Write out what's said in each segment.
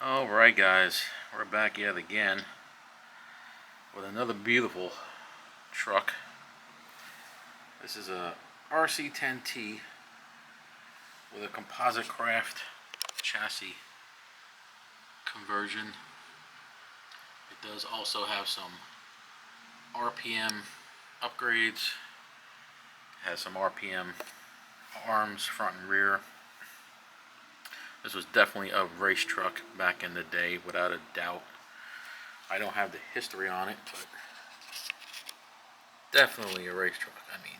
Alright guys, we're back yet again with another beautiful truck. This is a RC10T with a Composite Craft chassis conversion. It does also have some RPM upgrades. It has some RPM arms, front and rear. This was definitely a race truck back in the day, without a doubt. I don't have the history on it, but definitely a race truck. I mean,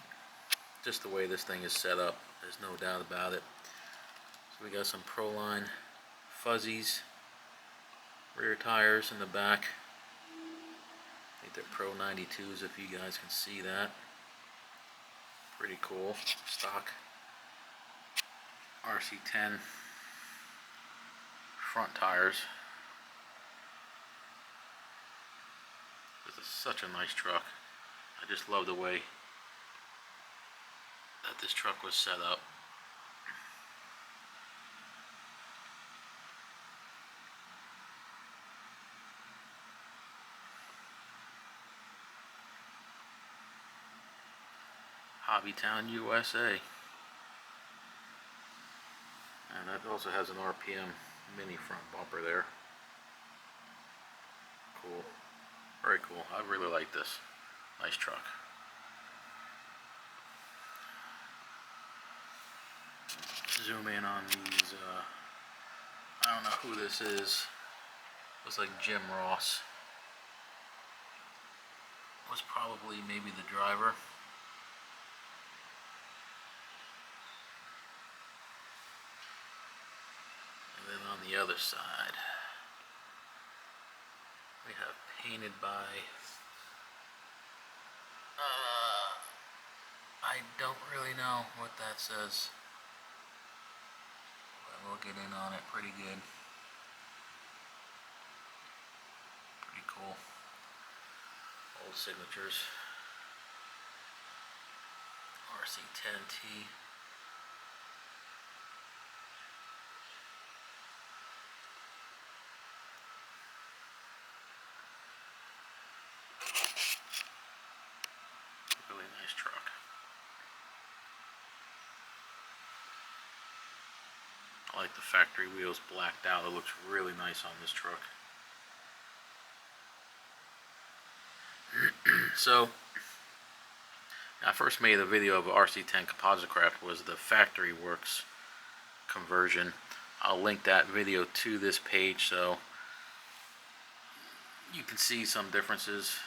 just the way this thing is set up, there's no doubt about it. So we got some Proline fuzzies, rear tires in the back. I think they're Pro 92s if you guys can see that. Pretty cool. Stock RC10 front tires. This is such a nice truck. I just love the way that this truck was set up. Hobbytown, USA. And that also has an RPM mini front bumper there. Cool. Very cool. I really like this. Nice truck. Zoom in on these. I don't know who this is. Looks like Jim Ross. Was probably maybe the driver. And then on the other side, we have painted by, I don't really know what that says, but we'll get in on it pretty good. Pretty cool. Old signatures. RC10T. Really nice truck. I like the factory wheels blacked out. It looks really nice on this truck. So, I first made a video of RC10 Composite Craft was the Factory Works conversion. I'll link that video to this page so you can see some differences.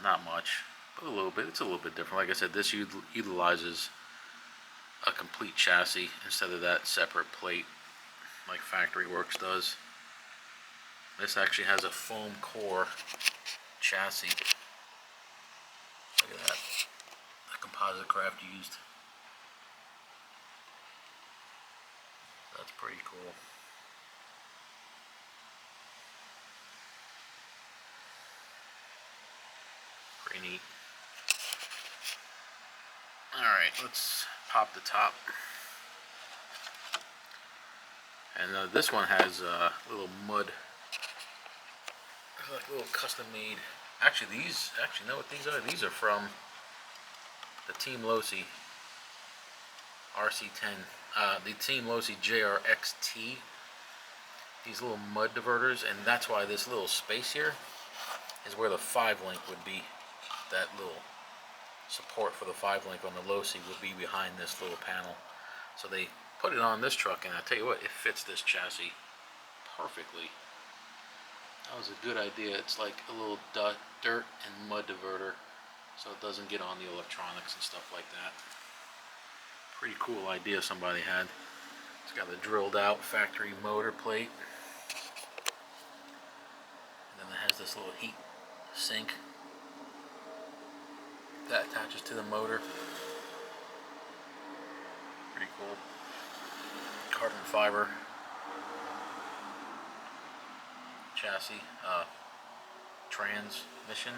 Not much, but a little bit. It's a little bit different. Like I said, this utilizes a complete chassis instead of that separate plate like Factory Works does. This actually has a foam core chassis. Look at that. The Composite Craft used. That's pretty cool. Pretty neat. Alright, let's pop the top. And this one has a little mud, like little custom made. Actually, you know what these are? These are from the Team Losi RC10, the Team Losi JRXT. These little mud diverters, and that's why this little space here is where the 5-link would be. That little support for the 5-link on the Losi would be behind this little panel. So they put it on this truck, and I tell you what, it fits this chassis perfectly. That was a good idea. It's like a little dirt and mud diverter, so it doesn't get on the electronics and stuff like that. Pretty cool idea somebody had. It's got a drilled out factory motor plate. And then it has this little heat sink that attaches to the motor. Pretty cool. Carbon fiber chassis, transmission.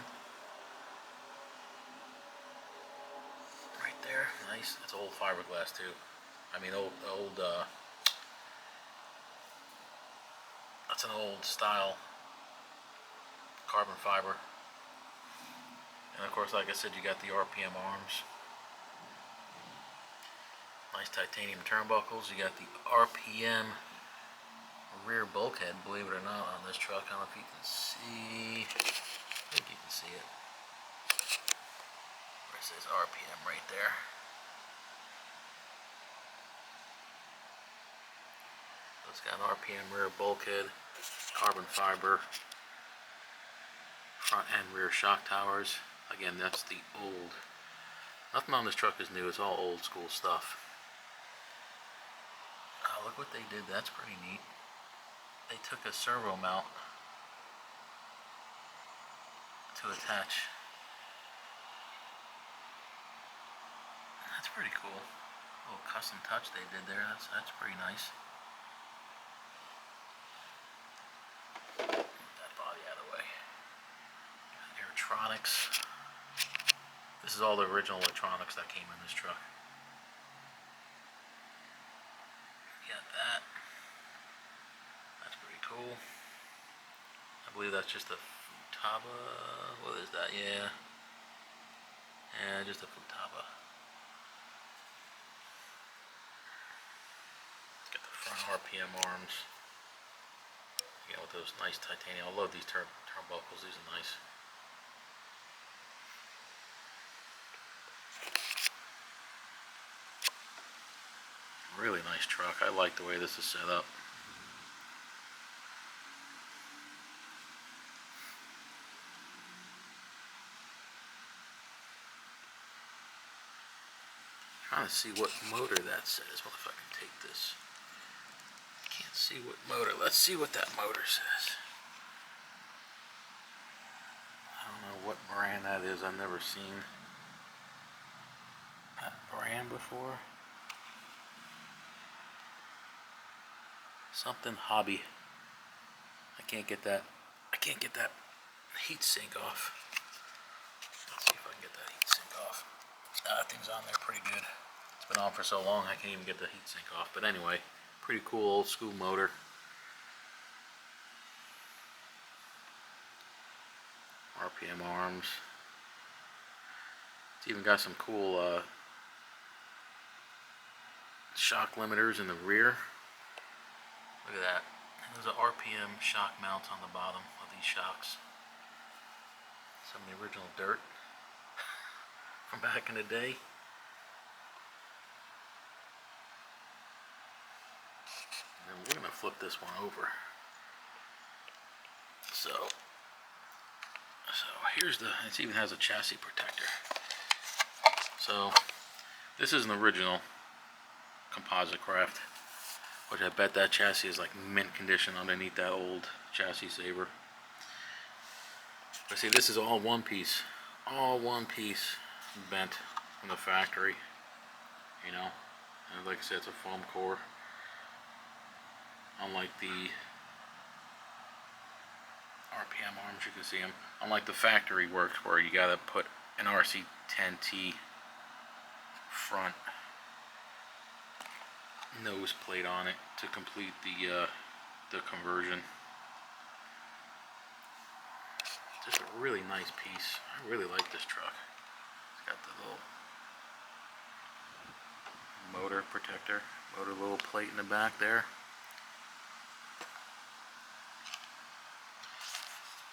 Right there, nice. It's old fiberglass too. I mean, old That's an old style carbon fiber. And of course, like I said, you got the RPM arms. Nice titanium turnbuckles. You got the RPM rear bulkhead, believe it or not, on this truck. I don't know if you can see. I think you can see it. Where it says RPM right there. So it's got an RPM rear bulkhead, carbon fiber, front and rear shock towers. Again, that's the old. Nothing on this truck is new. It's all old school stuff. Oh, look what they did. That's pretty neat. They took a servo mount to attach. That's pretty cool. A little custom touch they did there. That's pretty nice. Get that body out of the way. Electronics. This is all the original electronics that came in this truck. Got that. That's pretty cool. I believe that's just a Futaba. What is that? Yeah. Yeah, just a Futaba. It's got the front RPM arms. Again, with those nice titanium. I love these turnbuckles. These are nice. Really nice truck. I like the way this is set up. Trying to see what motor that says. What if I can take this? Can't see what motor. Let's see what that motor says. I don't know what brand that is. I've never seen that brand before. Something Hobby. I can't get that heat sink off. Let's see if I can get that heat sink off. That thing's on there pretty good. It's been on for so long I can't even get the heat sink off. But anyway, pretty cool old school motor. RPM arms. It's even got some cool shock limiters in the rear. Look at that. There's an RPM shock mount on the bottom of these shocks. Some of the original dirt from back in the day. And then we're going to flip this one over. So here's the, it even has a chassis protector. So this is an original Composite Craft, which I bet that chassis is like mint condition underneath that old chassis saver. But see, this is all one piece bent from the factory, you know. And like I said, it's a foam core, unlike the RPM arms. You can see them, unlike the factory works where you gotta put an RC10T front nose plate on it to complete the conversion. Just a really nice piece. I really like this truck. It's got the little motor protector, motor little plate in the back there.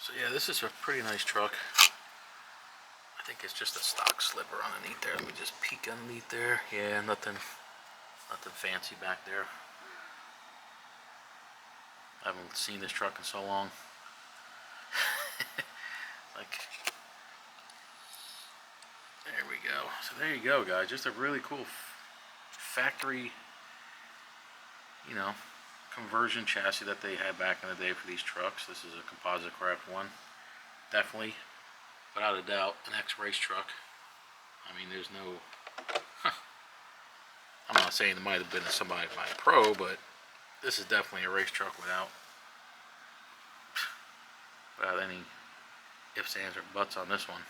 So yeah, this is a pretty nice truck. I think it's just a stock slipper underneath there. Let me just peek underneath there. Yeah, nothing fancy back there. I haven't seen this truck in so long. Like, there we go. So there you go, guys. Just a really cool factory, you know, conversion chassis that they had back in the day for these trucks. This is a Composite Craft one. Definitely, without a doubt, an X-Race truck. I mean, there's no... I'm not saying it might have been somebody by a pro, but this is definitely a race truck without any ifs, ands, or buts on this one.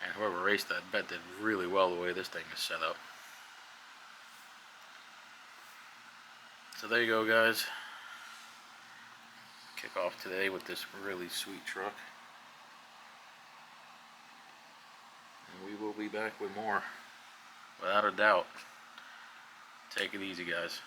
And whoever raced that, bet did really well the way this thing is set up. So there you go, guys. kick off today with this really sweet truck. And we will be back with more, without a doubt. Take it easy, guys.